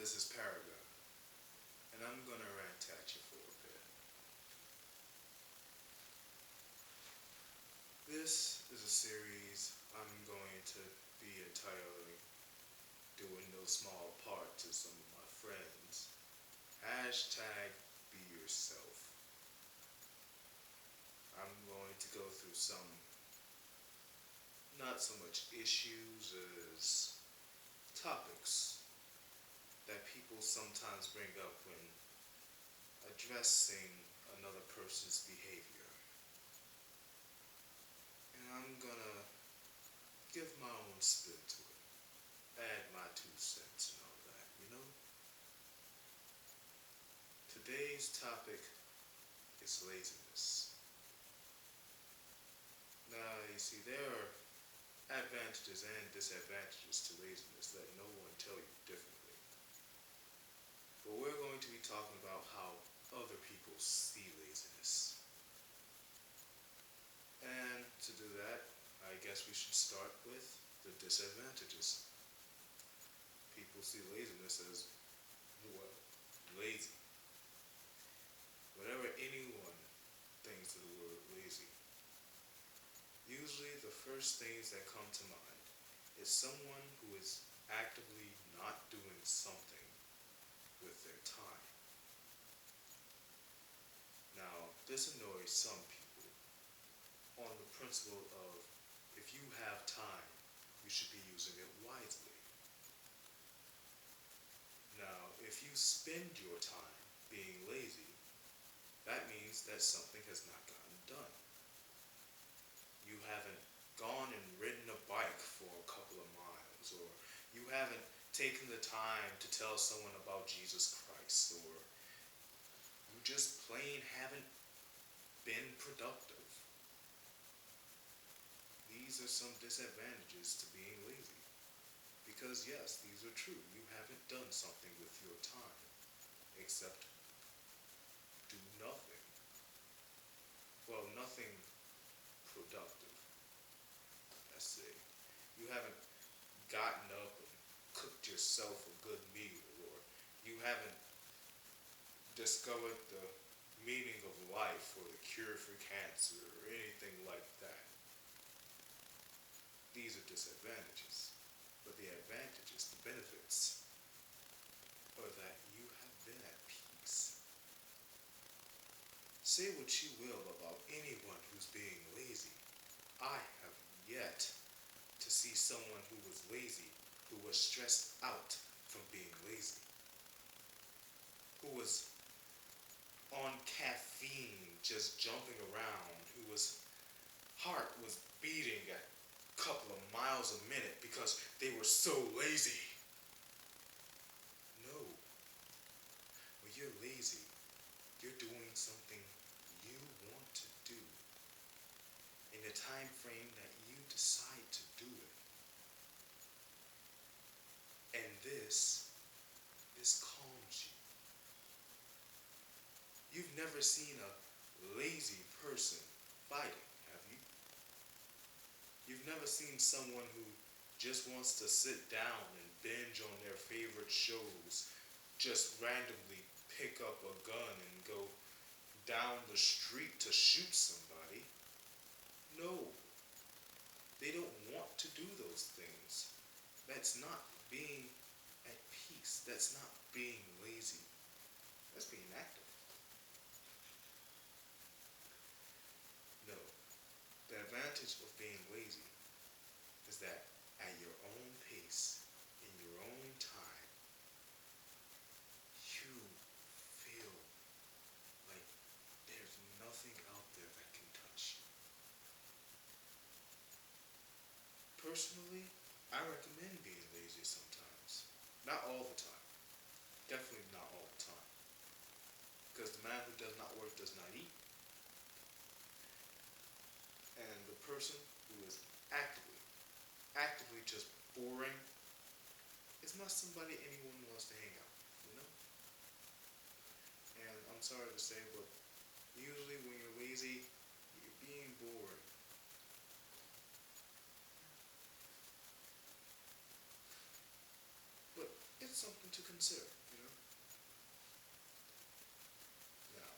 This is Paragon, and I'm gonna rant at you for a bit. This is a series I'm going to be entirely doing no small part to some of my friends. Hashtag be yourself. I'm going to go through some, not so much issues as topics that people sometimes bring up when addressing another person's behavior. And I'm gonna give my own spin to it, add my 2 cents and all that. Today's topic is laziness. Now, you see, there are advantages and disadvantages to laziness. Let no one tell you differently. But we're going to be talking about how other people see laziness. And to do that, I guess we should start with the disadvantages. People see laziness as, well, lazy. Whatever anyone thinks of the word lazy, usually the first things that come to mind is someone who is actively not doing something with their time. Now, this annoys some people on the principle of if you have time, you should be using it wisely. Now, if you spend your time being lazy, that means that something has not gotten done. You haven't gone and ridden a bike for a couple of miles, or you haven't taken the time to tell someone about Jesus Christ, or you just plain haven't been productive. These are some disadvantages to being lazy. Because yes, these are true. You haven't done something with your time except do nothing. Well, nothing productive, let's say. You haven't gotten up and cooked yourself a good meal, or you haven't discovered the meaning of life or the cure for cancer or anything like that. These are disadvantages. But the advantages, the benefits, are that you have been at peace. Say what you will about anyone who's being lazy. I have yet to see someone who was lazy, who was stressed out from being lazy, who was on caffeine just jumping around, whose heart was beating at a couple of miles a minute because they were so lazy. No. When you're lazy, you're doing something you want to do in the time frame that you decide to do it. And this calms you. You've never seen a lazy person fighting, have you? You've never seen someone who just wants to sit down and binge on their favorite shows, just randomly pick up a gun and go down the street to shoot somebody. No, they don't want to do those things. That's not being at peace. That's not being lazy. That's being active. No, the advantage of being lazy is that at your own pace, in your own time, you feel like there's nothing out there that can touch you. Personally, I recommend being lazy sometimes. Not all the time. Definitely not all the time. Because the man who does not work does not eat. And the person who is actively just boring, is not somebody anyone wants to hang out with. And I'm sorry to say, but usually when you're lazy, you're being bored. But it's just something to consider, you know. Now,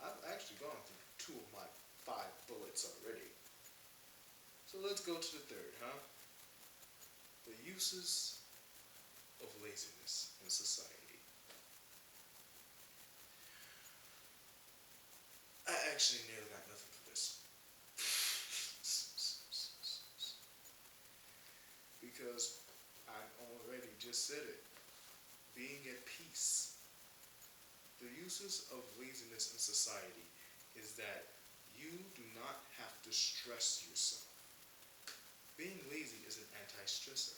I've actually gone through two of my five bullets already. So let's go to the third, huh? The uses of laziness in society. I actually nearly got nothing for this. Because I already just said it. Being at peace. The uses of laziness in society is that you do not have to stress yourself. Being lazy is an anti-stressor.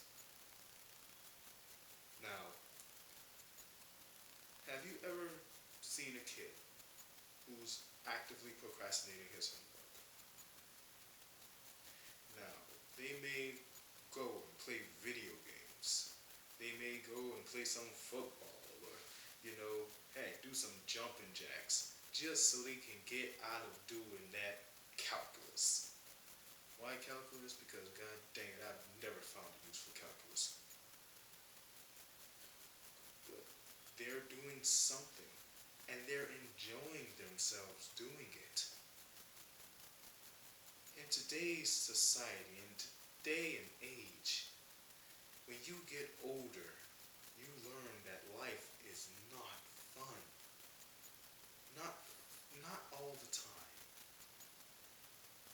Now, have you ever seen a kid who's actively procrastinating his homework? Now, they may go and play video games. They may go and play some football or, hey, do some jumping jacks just so they can get out of doing that calculus. Why calculus? Because god dang it, I've never found a use for calculus. But they're doing something and they're enjoying themselves doing it. In today's society, in day and age, when you get older, you learn that life is not fun. Not not all the time.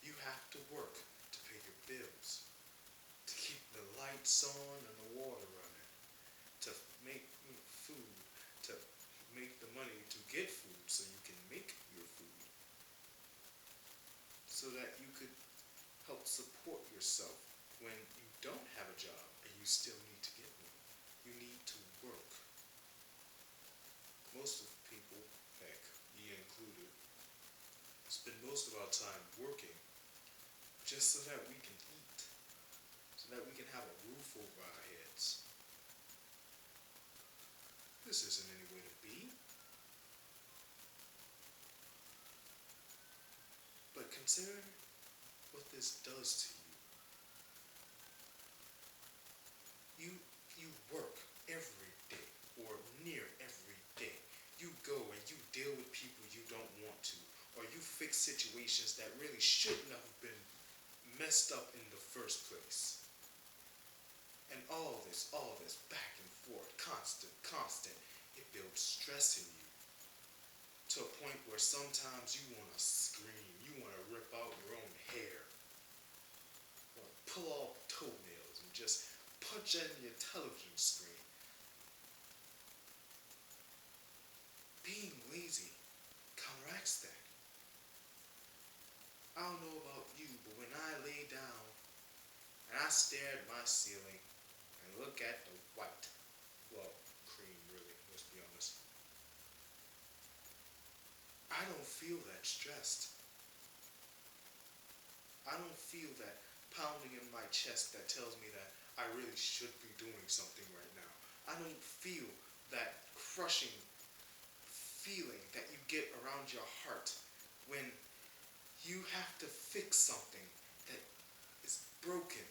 You have to work to pay your bills, to keep the lights on and the water running, to make food, to make the money to get food so you can make your food, so that you could help support yourself when you don't have a job and you still need to get one. You need to work. Most of people, heck, me included, spend most of our time working just so that we can eat, so that we can have a roof over our heads. This isn't any way to be. But consider what this does to you. You work every day or near every day. You go and you deal with people you don't want to, or you fix situations that really shouldn't have been messed up in the first place. And all this, back and forth, constant, it builds stress in you to a point where sometimes you want to scream, you want to rip out your own hair, you want to pull off toenails and just punch in your television screen. Being lazy counteracts that. I don't know about you, but when I lay down and I stare at my ceiling and look at the white, well, cream really, let's be honest, I don't feel that stressed. I don't feel that pounding in my chest that tells me that I really should be doing something right now. I don't feel that crushing feeling that you get around your heart when you have to fix something that is broken.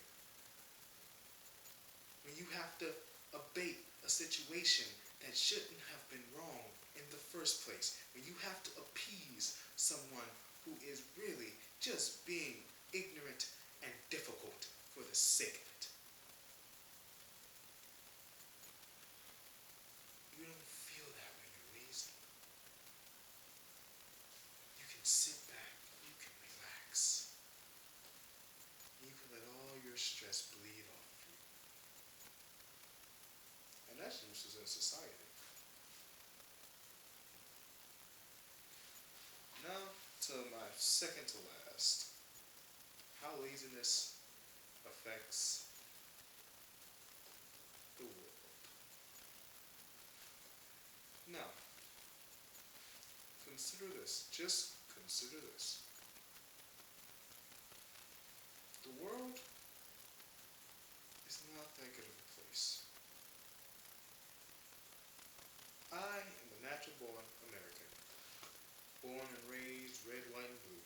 When you have to abate a situation that shouldn't have been wrong in the first place. When you have to appease someone who is really just being ignorant and difficult for the sake of it. You don't feel that when you're lazy. You can sit back, you can relax. You can let all your stress bleed off of you. And that's useless in society. Now to my second to last. How laziness affects the world. Now, consider this. Just consider this. The world is not that good of a place. I am a natural born American. Born and raised red, white, and blue.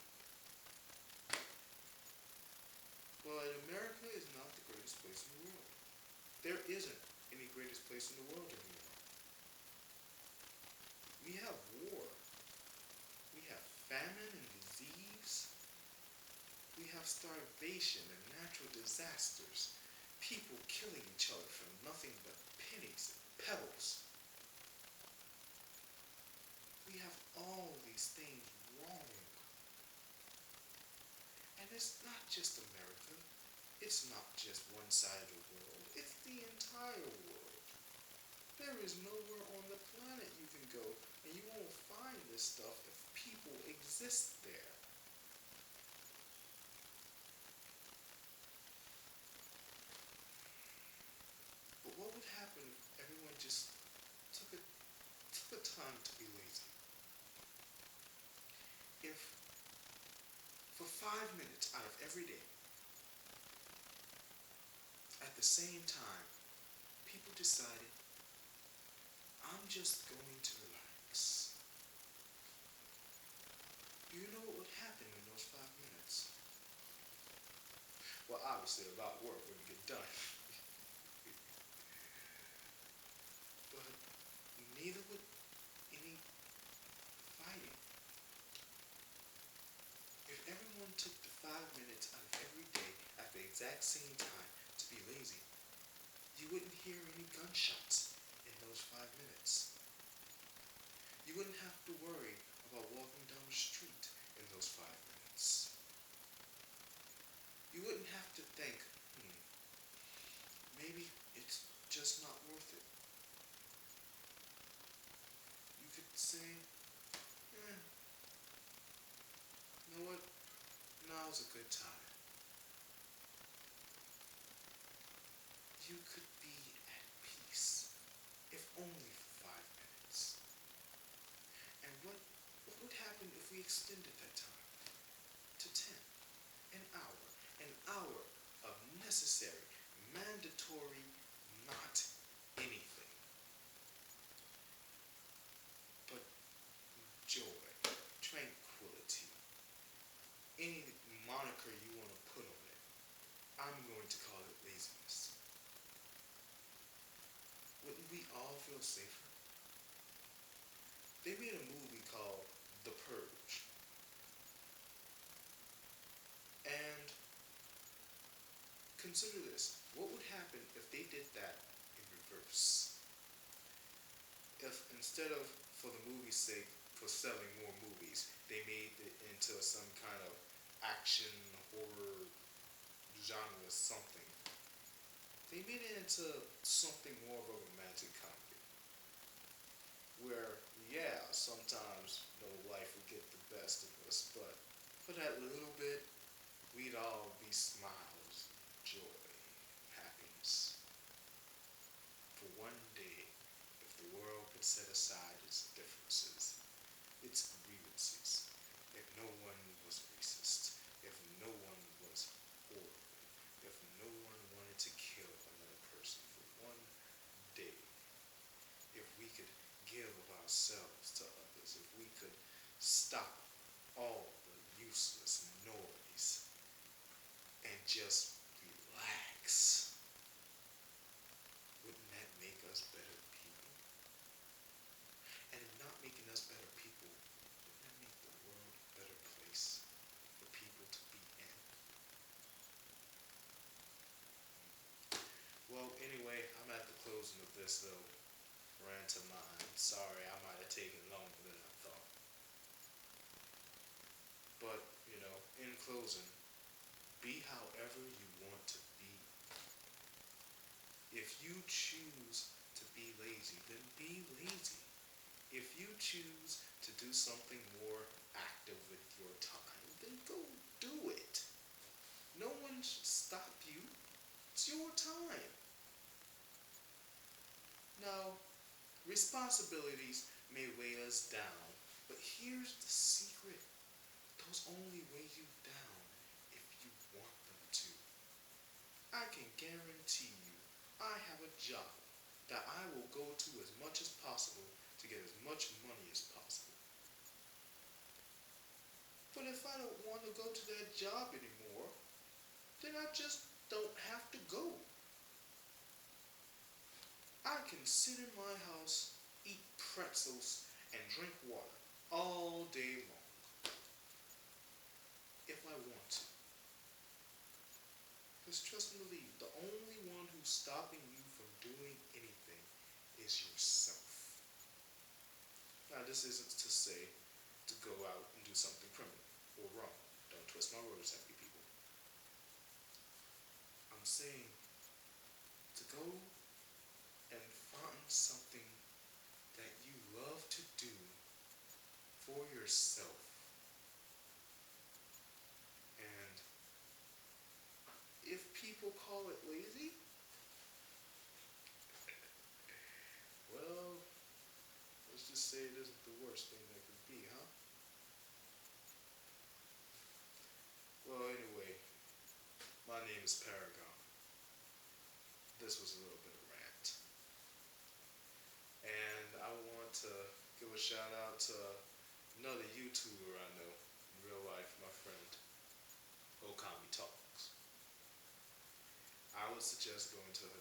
But America is not the greatest place in the world. There isn't any greatest place in the world anymore. have starvation and natural disasters, people killing each other for nothing but pennies and pebbles. We have all these things wrong. And it's not just America. It's not just one side of the world. It's the entire world. There is nowhere on the planet you can go and you won't find this stuff if people exist there. But what would happen if everyone just took a time to be lazy? If for 5 minutes out of every day, at the same time, people decided, I'm just going to relax. Do you know what would happen in those 5 minutes? Well, obviously about work when you get done. But neither would any fighting. If everyone took the 5 minutes out of every day at the exact same time to be lazy, you wouldn't hear any gunshots in those 5 minutes. You wouldn't have to worry about walking down the street in those 5 minutes. You wouldn't have to think, maybe it's just not worth it. You could say, you know what, now's a good time. You could be at peace, if only for 5 minutes. And what would happen if we extended that time to 10? An hour of necessary, mandatory, not anything, but joy, tranquility, any moniker you want to put on it. I'm going to call it laziness. Wouldn't we all feel safer? They made a movie called The Purge. And consider this. What would happen if they did that in reverse? If instead of, for the movie's sake, for selling more movies, they made it into some kind of action, horror, genre something. They made it into something more of a romantic comedy. Where, yeah, sometimes, life would get the best of us, but for that little bit, we'd all be smiles, joy, happiness. For one day, if the world could set aside its differences, its grievances, if no one was racist, if no one was horrible, if no one wanted to kill another person for one day, if we could give of ourselves to others, if we could stop all the useless noise and just relax, wouldn't that make us better people? And in not making us better people, wouldn't that make the world a better place for people to be in? Well, anyway, I'm at the closing of this little rant of mine. Sorry, I might have taken longer than I thought. But, in closing, be however you want to be. If you choose to be lazy, then be lazy. If you choose to do something more active with your time, then go do it. No one should stop you. It's your time. Now, responsibilities may weigh us down, but here's the secret. Those only weigh you down if you want them to. I can guarantee you, I have a job that I will go to as much as possible to get as much money as possible. But if I don't want to go to that job anymore, then I just don't have to go. I can sit in my house, eat pretzels, and drink water all day long if I want to. Because trust and believe, the only one who's stopping you from doing anything is yourself. Now, this isn't to say to go out and do something criminal or wrong. Don't twist my words, happy people. I'm saying to go and find something that you love to do for yourself. And if people call it lazy, well, let's just say it isn't the worst thing that could be, huh? Well, anyway, my name is Paragon. This was a little bit of rant. And I want to give a shout out to another YouTuber I know in real life, my friend Okami Talks. I would suggest going to her